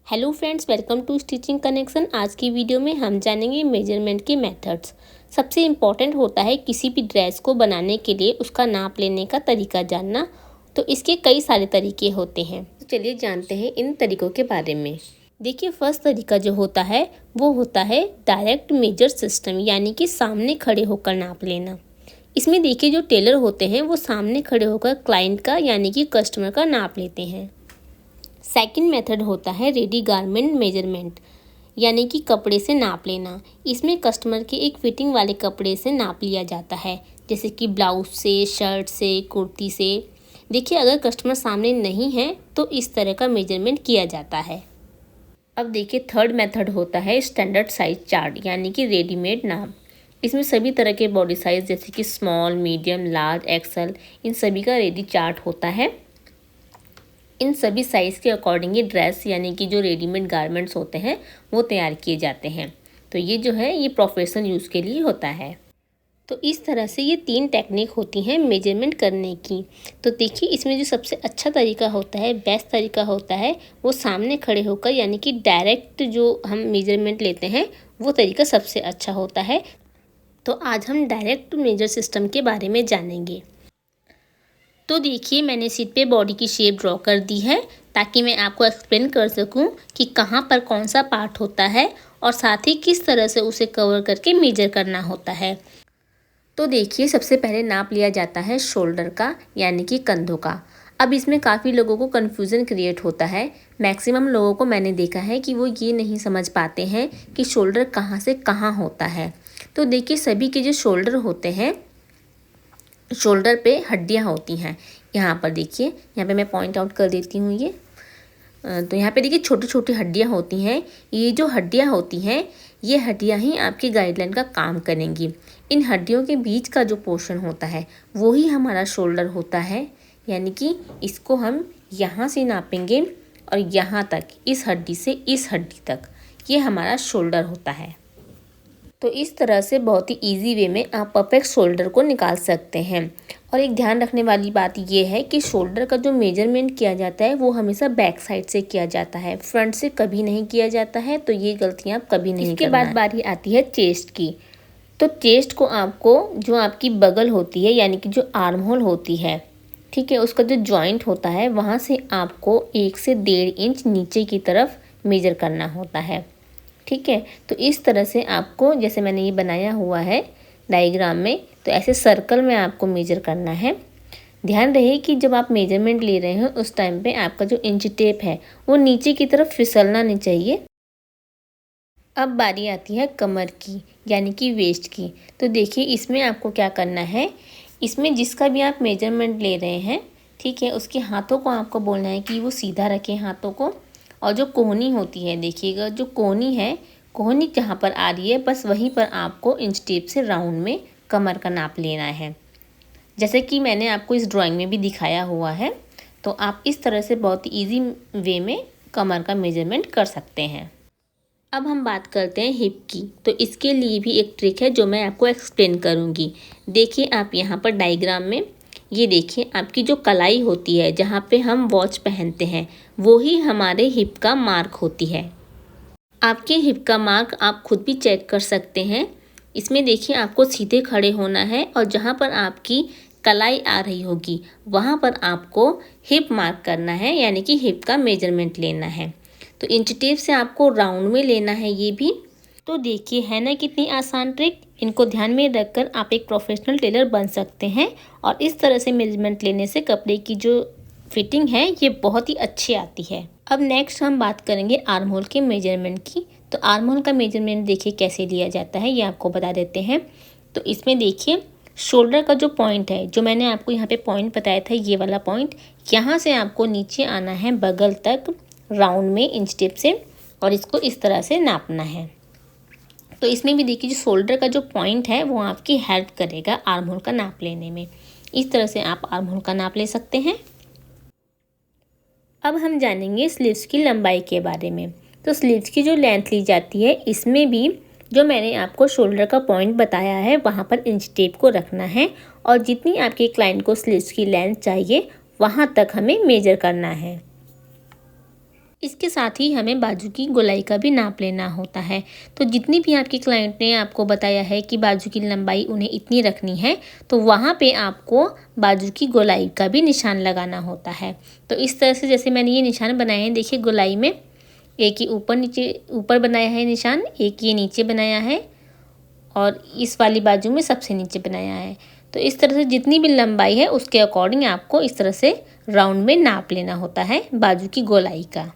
Hello friends, welcome to stitching connection. आज की video में हम जानेंगे मेजरमेंट के मेथड्स। सबसे इम्पॉर्टेंट होता है किसी भी ड्रेस को बनाने के लिए उसका नाप लेने का तरीका जानना। तो इसके कई सारे तरीके होते हैं, तो चलिए जानते हैं इन तरीकों के बारे में। देखिए, फर्स्ट तरीका जो होता है वो होता है डायरेक्ट मेजर सिस्टम, यानी कि सामने खड़े होकर नाप लेना। इसमें देखिए, जो टेलर होते हैं वो सामने खड़े होकर क्लाइंट का यानी कि कस्टमर का नाप लेते हैं। सेकंड मेथड होता है रेडी गारमेंट मेजरमेंट, यानी कि कपड़े से नाप लेना। इसमें कस्टमर के एक फिटिंग वाले कपड़े से नाप लिया जाता है, जैसे कि ब्लाउज से, शर्ट से, कुर्ती से। देखिए, अगर कस्टमर सामने नहीं है तो इस तरह का मेजरमेंट किया जाता है। अब देखिए, थर्ड मेथड होता है स्टैंडर्ड साइज चार्ट, यानी कि रेडीमेड नाप। इसमें सभी तरह के बॉडी साइज जैसे कि स्मॉल, मीडियम, लार्ज, एक्सल, इन सभी का रेडी चार्ट होता है। इन सभी साइज़ के अकॉर्डिंग ही ड्रेस यानी कि जो रेडीमेड गारमेंट्स होते हैं वो तैयार किए जाते हैं। तो ये जो है ये प्रोफेशनल यूज़ के लिए होता है। तो इस तरह से ये 3 टेक्निक होती हैं मेजरमेंट करने की। तो देखिए, इसमें जो सबसे अच्छा तरीका होता है, बेस्ट तरीका होता है, वो सामने खड़े होकर यानी कि डायरेक्ट जो हम मेजरमेंट लेते हैं वो तरीका सबसे अच्छा होता है। तो आज हम डायरेक्ट मेजर सिस्टम के बारे में जानेंगे। तो देखिए, मैंने शीट पे बॉडी की शेप ड्रॉ कर दी है ताकि मैं आपको एक्सप्लेन कर सकूं कि कहां पर कौन सा पार्ट होता है और साथ ही किस तरह से उसे कवर करके मेजर करना होता है। तो देखिए, सबसे पहले नाप लिया जाता है शोल्डर का, यानी कि कंधों का। अब इसमें काफ़ी लोगों को कन्फ्यूज़न क्रिएट होता है। मैक्सिमम लोगों को मैंने देखा है कि वो ये नहीं समझ पाते हैं कि शोल्डर कहाँ से कहाँ होता है। तो देखिए, सभी के जो शोल्डर होते हैं, शोल्डर पे हड्डियाँ होती हैं। यहाँ पर देखिए, यहाँ पे मैं पॉइंट आउट कर देती हूँ ये। तो यहाँ पे देखिए छोटी छोटी हड्डियाँ होती हैं। ये जो हड्डियाँ होती हैं, ये हड्डियाँ ही आपकी गाइडलाइन का काम करेंगी। इन हड्डियों के बीच का जो पोर्शन होता है वो ही हमारा शोल्डर होता है, यानी कि इसको हम यहाँ से नापेंगे और यहाँ तक, इस हड्डी से इस हड्डी तक, ये हमारा शोल्डर होता है। तो इस तरह से बहुत ही इजी वे में आप परफेक्ट शोल्डर को निकाल सकते हैं। और एक ध्यान रखने वाली बात ये है कि शोल्डर का जो मेजरमेंट किया जाता है वो हमेशा बैक साइड से किया जाता है, फ्रंट से कभी नहीं किया जाता है। तो ये गलतियाँ आप कभी नहीं करना है। इसके बाद बारी आती है चेस्ट की। तो चेस्ट को आपको, जो आपकी बगल होती है यानी कि जो आर्म होल होती है, ठीक है, उसका जो जॉइंट होता है वहाँ से आपको 1 से 1.5 इंच नीचे की तरफ मेजर करना होता है। ठीक है, तो इस तरह से आपको, जैसे मैंने ये बनाया हुआ है डायग्राम में, तो ऐसे सर्कल में आपको मेजर करना है। ध्यान रहे कि जब आप मेजरमेंट ले रहे हो उस टाइम पे आपका जो इंच टेप है वो नीचे की तरफ फिसलना नहीं चाहिए। अब बारी आती है कमर की, यानी कि वेस्ट की। तो देखिए, इसमें आपको क्या करना है, इसमें जिसका भी आप मेजरमेंट ले रहे हैं, ठीक है, उसके हाथों को आपको बोलना है कि वो सीधा रखें हाथों को। और जो कोहनी होती है, देखिएगा जो कोहनी है, कोहनी जहाँ पर आ रही है बस वहीं पर आपको इंच टेप से राउंड में कमर का नाप लेना है, जैसे कि मैंने आपको इस ड्राइंग में भी दिखाया हुआ है। तो आप इस तरह से बहुत ईजी वे में कमर का मेजरमेंट कर सकते हैं। अब हम बात करते हैं हिप की। तो इसके लिए भी एक ट्रिक है जो मैं आपको एक्सप्लेन करूँगी। देखिए, आप यहाँ पर डायग्राम में ये देखिए, आपकी जो कलाई होती है जहाँ पे हम वॉच पहनते हैं वो ही हमारे हिप का मार्क होती है। आपके हिप का मार्क आप खुद भी चेक कर सकते हैं। इसमें देखिए, आपको सीधे खड़े होना है और जहाँ पर आपकी कलाई आ रही होगी वहाँ पर आपको हिप मार्क करना है, यानी कि हिप का मेजरमेंट लेना है। तो इंच टेप से आपको राउंड में लेना है ये भी। तो देखिए, है ना कितनी आसान ट्रिक। इनको ध्यान में रखकर आप एक प्रोफेशनल टेलर बन सकते हैं और इस तरह से मेजरमेंट लेने से कपड़े की जो फिटिंग है ये बहुत ही अच्छी आती है। अब नेक्स्ट हम बात करेंगे आर्म होल के मेजरमेंट की। तो आर्म होल का मेजरमेंट देखिए कैसे लिया जाता है, ये आपको बता देते हैं। तो इसमें देखिए, शोल्डर का जो पॉइंट है, जो मैंने आपको यहाँ पे पॉइंट बताया था, ये वाला पॉइंट, यहाँ से आपको नीचे आना है बगल तक राउंड में इंच टेप से और इसको इस तरह से नापना है। तो इसमें भी देखिए, जो शोल्डर का जो पॉइंट है वो आपकी हेल्प करेगा आर्म होल का नाप लेने में। इस तरह से आप आर्म होल का नाप ले सकते हैं। अब हम जानेंगे स्लीव्स की लंबाई के बारे में। तो स्लीव्स की जो लेंथ ली जाती है, इसमें भी जो मैंने आपको शोल्डर का पॉइंट बताया है वहाँ पर इंच टेप को रखना है और जितनी आपके क्लाइंट को स्लीव्स की लेंथ चाहिए वहाँ तक हमें मेजर करना है। इसके साथ ही हमें बाजू की गोलाई का भी नाप लेना होता है। तो जितनी भी आपकी क्लाइंट ने आपको बताया है कि बाजू की लंबाई उन्हें इतनी रखनी है, तो वहाँ पे आपको बाजू की गोलाई का भी निशान लगाना होता है। तो इस तरह से जैसे मैंने ये निशान बनाए हैं, देखिए गोलाई में एक ही ऊपर बनाया है निशान, एक ये नीचे बनाया है और इस वाली बाजू में सबसे नीचे बनाया है। तो इस तरह से जितनी भी लंबाई है उसके अकॉर्डिंग आपको इस तरह से राउंड में नाप लेना होता है बाजू की गोलाई का।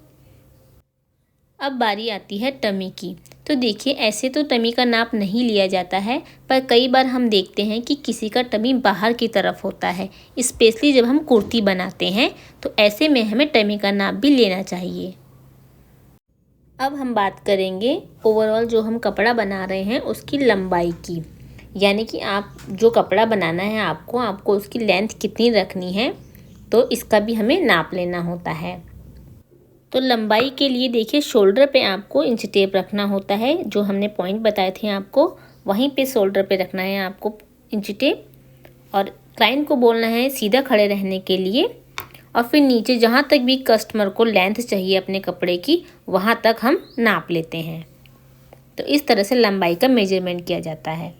अब बारी आती है टमी की। तो देखिए ऐसे तो टमी का नाप नहीं लिया जाता है, पर कई बार हम देखते हैं कि किसी का टमी बाहर की तरफ होता है, स्पेशली जब हम कुर्ती बनाते हैं, तो ऐसे में हमें टमी का नाप भी लेना चाहिए। अब हम बात करेंगे ओवरऑल जो हम कपड़ा बना रहे हैं उसकी लंबाई की, यानी कि आप जो कपड़ा बनाना है आपको उसकी लेंथ कितनी रखनी है, तो इसका भी हमें नाप लेना होता है। तो लंबाई के लिए देखिए शोल्डर पे आपको इंच टेप रखना होता है, जो हमने पॉइंट बताए थे आपको वहीं पे शोल्डर पे रखना है आपको इंच टेप, और क्लाइंट को बोलना है सीधा खड़े रहने के लिए, और फिर नीचे जहाँ तक भी कस्टमर को लेंथ चाहिए अपने कपड़े की वहाँ तक हम नाप लेते हैं। तो इस तरह से लंबाई का मेजरमेंट किया जाता है।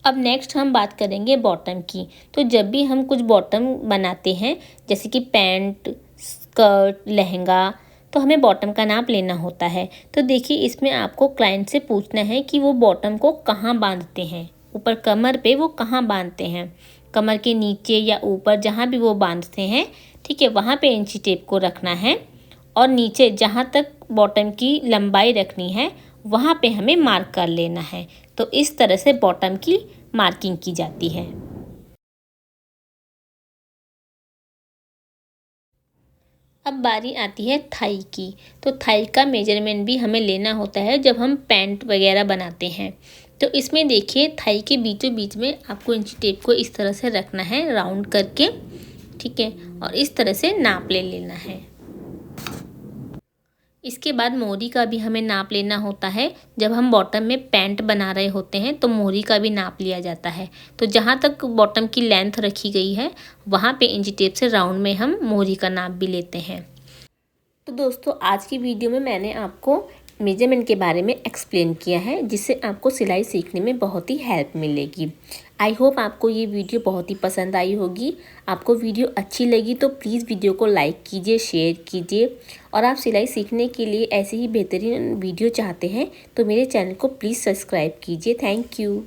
अब नेक्स्ट हम बात करेंगे बॉटम की। तो जब भी हम कुछ बॉटम बनाते हैं, जैसे कि पैंट, स्कर्ट, लहंगा, तो हमें बॉटम का नाप लेना होता है। तो देखिए इसमें आपको क्लाइंट से पूछना है कि वो बॉटम को कहाँ बांधते हैं, ऊपर कमर पे वो कहाँ बांधते हैं, कमर के नीचे या ऊपर जहाँ भी वो बांधते हैं, ठीक है, वहाँ पे इंची टेप को रखना है, और नीचे जहाँ तक बॉटम की लंबाई रखनी है वहाँ पे हमें मार्क कर लेना है। तो इस तरह से बॉटम की मार्किंग की जाती है। अब बारी आती है थाई की। तो थाई का मेजरमेंट भी हमें लेना होता है जब हम पैंट वगैरह बनाते हैं। तो इसमें देखिए थाई के बीचों बीच में आपको इंची टेप को इस तरह से रखना है राउंड करके, ठीक है, और इस तरह से नाप ले लेना है। इसके बाद मोहरी का भी हमें नाप लेना होता है। जब हम बॉटम में पैंट बना रहे होते हैं तो मोहरी का भी नाप लिया जाता है। तो जहाँ तक बॉटम की लेंथ रखी गई है वहाँ पे इंची टेप से राउंड में हम मोहरी का नाप भी लेते हैं। तो दोस्तों आज की वीडियो में मैंने आपको मेजरमेंट के बारे में एक्सप्लेन किया है, जिससे आपको सिलाई सीखने में बहुत ही हेल्प मिलेगी। आई होप आपको ये वीडियो बहुत ही पसंद आई होगी। आपको वीडियो अच्छी लगी तो प्लीज़ वीडियो को लाइक कीजिए, शेयर कीजिए, और आप सिलाई सीखने के लिए ऐसे ही बेहतरीन वीडियो चाहते हैं तो मेरे चैनल को प्लीज़ सब्सक्राइब कीजिए। Thank you.